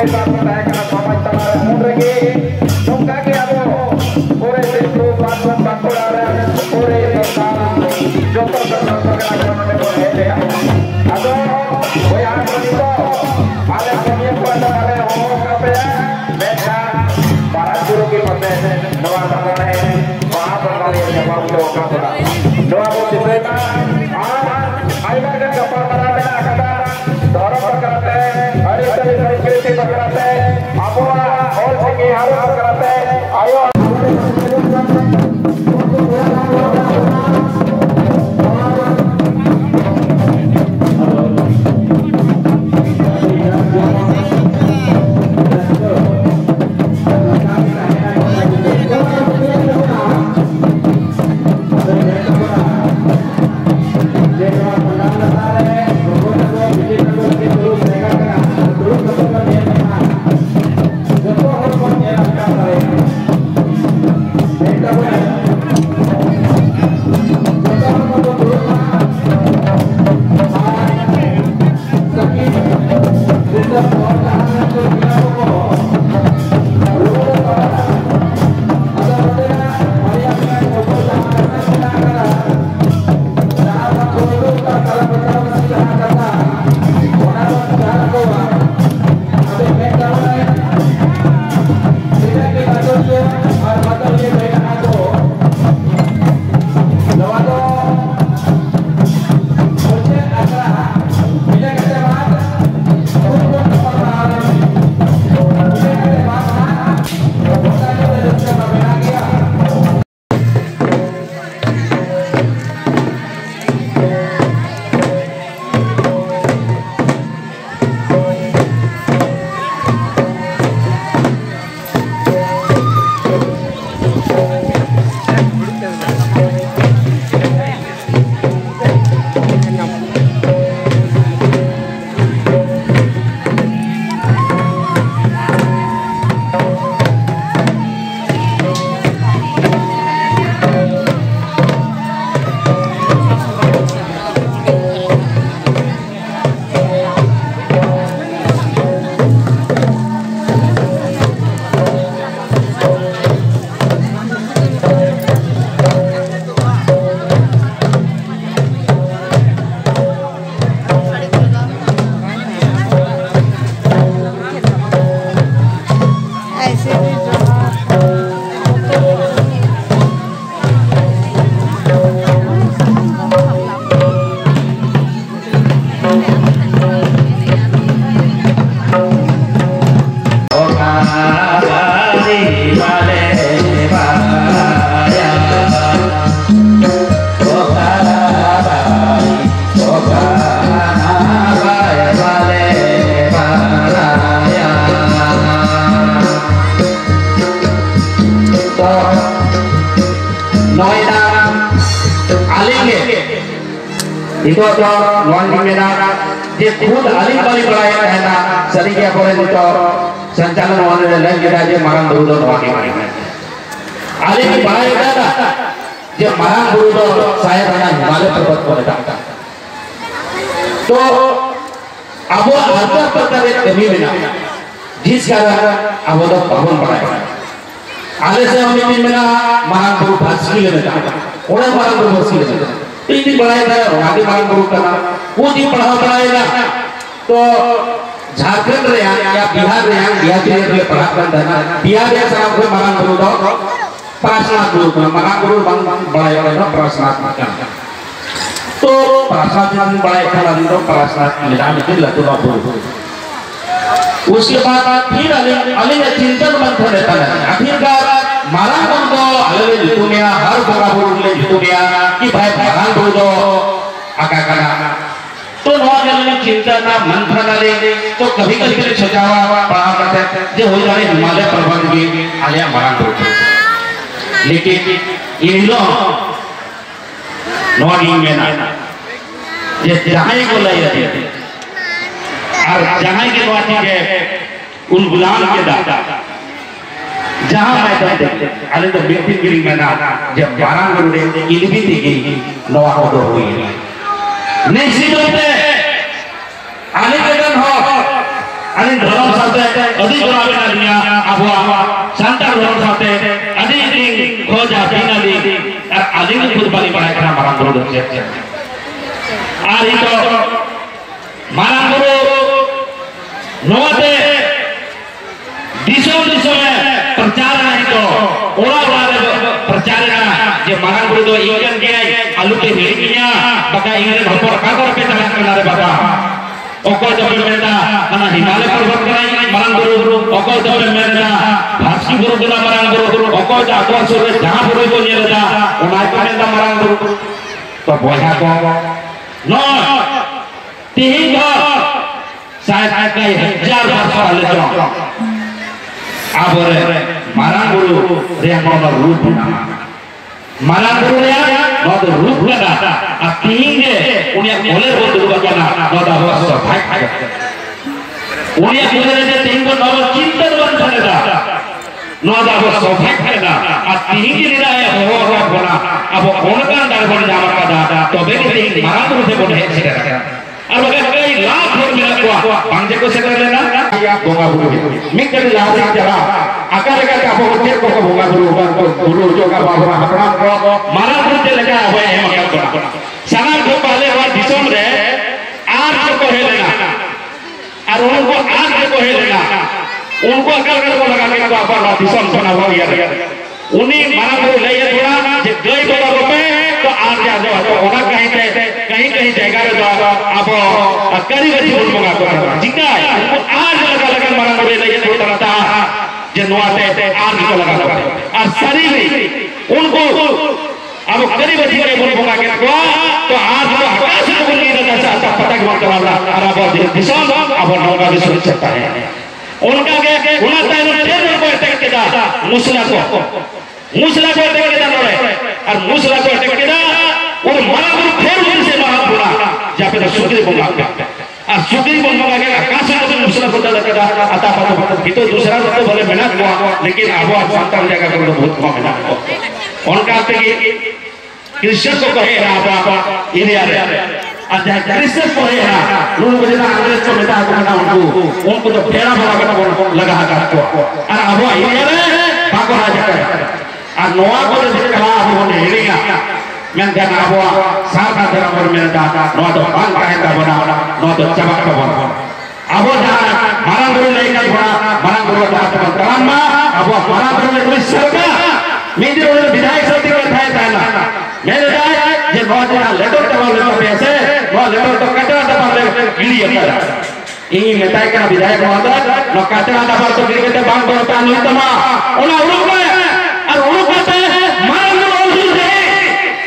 saat kita akan sampai tamat lagi. Semoga kita pure itu pasang bakuran pure total jotor terlaksana dengan boleh ya. Atau boya itu ada kami pada ada orang kafe mereka para guru kita doa berkali doa berkali jawab doa berkali doa berkata ayo kita kapal berada kata dorong berkata hari ini kritik berkata apa all segi harus berkata ayo itu ada nuan di Medan dia खुद अली बड़ी बड़ाई कहना सरी के बोले तो संचालन होने लग गया जे मारन दो nuan di Medan अली की बड़ाई कहना जे मारन दो saya tanya हिमालय पर्वत पर था तो अब आधा प्रकार कमी बिना जिस कारण अब तो भवन बड़ाई आले से हमने भी मेरा मारन दो भाषी लेना उन्हें मारन दो भाषी लेना ini बड़ाई था आगे मारन दो करना वो जी पढ़ा पढ़ाएगा तो झारखंड रे या बिहार के पढ़ा करता है बिहार या साहब को मारन दो प्रार्थना गुरु मारन गुरु बंग बड़ाई वाला प्रार्थना करना तो प्रार्थना बड़ाई वाला दिन तो प्रार्थना निदान के लतु बाबू उसके बाद फिर अली ने चिंतन मंथन रहता है आखिरकार मारन दो अले जितुनिया हर जगह बोले जितुनिया कि भाई मारन दो आका करना तो नौजवान चिंतन मंथन ले तो कभी कभी सजावा पढ़ा करते जो हो जाए हिमालय पर्वत की आलिया मारन दो लेकिन ये लोग नौनी में ना ये जहाँ को ले जाते और जहाँ के वाटी के उन गुलाम के दादा जहाँ मैं देखते अरे तो व्यक्ति गिरी में ना जब 12 गुरुदे इल्मी दिखी नवा हो तो हुई नहीं सीधे अरे के दिन हो Ani dalam sate adi jora bina dia abu santar dalam sate adi ding koja bina di adi ni khud bali pakai kena marang guru deh. Ari to marang guru noate disau percara itu orang percara je marang guru to ikan dia alu ke hilinya pakai ingat hopor kakor peta kenare bapa. Okol to pemenda mana Himalaya पर्वत कराई marang guru okol to pemenda bhaski guru guna marang guru okol to akwa sore jaha guru ko nyelada onai pemenda marang guru to boya ko no tiga saya kai hajar basa le jo abore marang guru riang no rup marang guru ya no rup kada atinge unia boleh bodu bagaimana no da basa bhai unia boleh je tinggal no cinta ban thada no da basa bhai kada atinge ni raya ho bona abo onkan dar bon jama kada to be ni marang guru se bon he sida আর বাকি লাখ হর মিলা কোয়া বাংজে কো সেটা লেনা ইয়া বঙ্গা গুরু মিকে লাজি যারা আকারে কা আবো হতে কো বঙ্গা গুরু বা গুরু যোগা বাবা হাপরাম কো মারা গুরুতে লেগা হয় এম করা সানার কো পালে হওয়া দিসম রে আর কো হেলেনা আর উनको आज को हेलेना उनको अकल को लगा के को अपन दिसम सना हो यार उन्हीं मारा गुरु ले थोड़ा जे गई बाबा रुपए तो आज जा जो तो ओना कहीं जगह रे जो अब करी बची बोल मंगा को जिंदा उनको आज लगा मारा गुरु ले थोड़ा था जे नोआते आज को लगा और सारी उनको अब करी बची के बोल मंगा के को तो आज तो आकाश को बोल नहीं रहता चाहता पता के मतलब और अब दिसम अब नौका भी सुरक्षित है उनका के उनता ट्रेन को अटैक किया मुसला को अटैक किया नोरे और मुसला को अटैक किया और मारा को फिर से मारा पूरा जहां पे सुग्रीव बोला और सुग्रीव बोला के आकाश को मुसला को दादा का आता पता तो दूसरा तो बोले बिना हुआ लेकिन अब संतान जगह को बहुत कम है उनका के कृष्ण को कहे आप एरिया रे अच्छा कृष्ण को है लोग मुझे ना अंग्रेज को मिटा को ना उनको तो फेरा भरा का लगा का को और अब ये रे बाको राजा का और नोआ को जो कला अब होने हेलिंगा मैं कहना अब साथ तेरा पर मेरा दादा नोआ तो बाल का है का बना नोआ तो चमक का बना अब जहां मारा गुरु लेकर बना मारा गुरु दादा तमाम अब मारा गुरु में कोई सरकार मेरे विधायक समिति का था ना मेरे जे बहुत लेटर दबाव ले पैसे वो लेटर तो कचरा दबाव ले गिरी है ई मेटाई का विधायक महोदय न कचरा दबाव तो गिरी के बांग करता नहीं तमा ओना उरुक में और उरुक करते मार लो ओलू से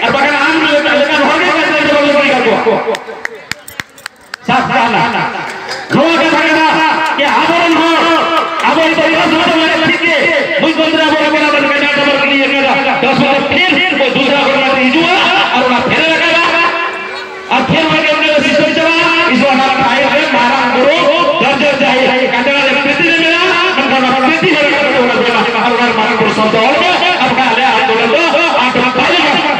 और बगन आम लेकर हो गया कचरा दबाव ले कर साफ कहना लोग का कहना कि आबोन हो आबोन तो ये सुनो मेरे ठीक है मुझ बंदरा बोला बोला कचरा दबाव के लिए कर 10 मिनट फिर कोई दूसरा बोला हिजुआ और ना फिर लगाया और फिर मैं उन्हें सिस्टम चला इस बार हमारा भाई है मारा गुरु दर्ज चाहिए कचरा ले प्रति ने मिला उनका प्रति है और मारा गुरु शब्द और अब का ले आंदोलन दो आप भाई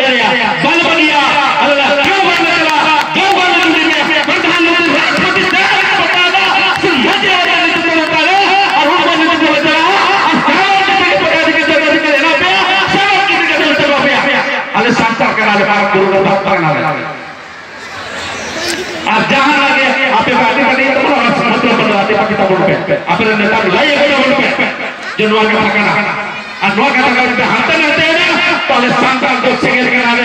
एरिया बल बनिया अल्लाह क्यों बन चला क्यों बन दुनिया में प्रधानमंत्री राष्ट्रपति देश बताना सिर्फ मध्य वाला नेतृत्व बता रहे और उनको नेतृत्व बता रहा और गांव के प्रकार के जगह के लेना पे सब की जगह पे अरे संस्कार करा ले गुरु का बात करना है आप जहां लगे आप पार्टी बनी तो मतलब बनाते पार्टी तब पे अपने नेता लाइए बोलो पे जो नोआ का ठकाना और नोआ का ठकाना पे हाथ रहते हैं ना तो अरे संस्कार को सेकेंड करा ले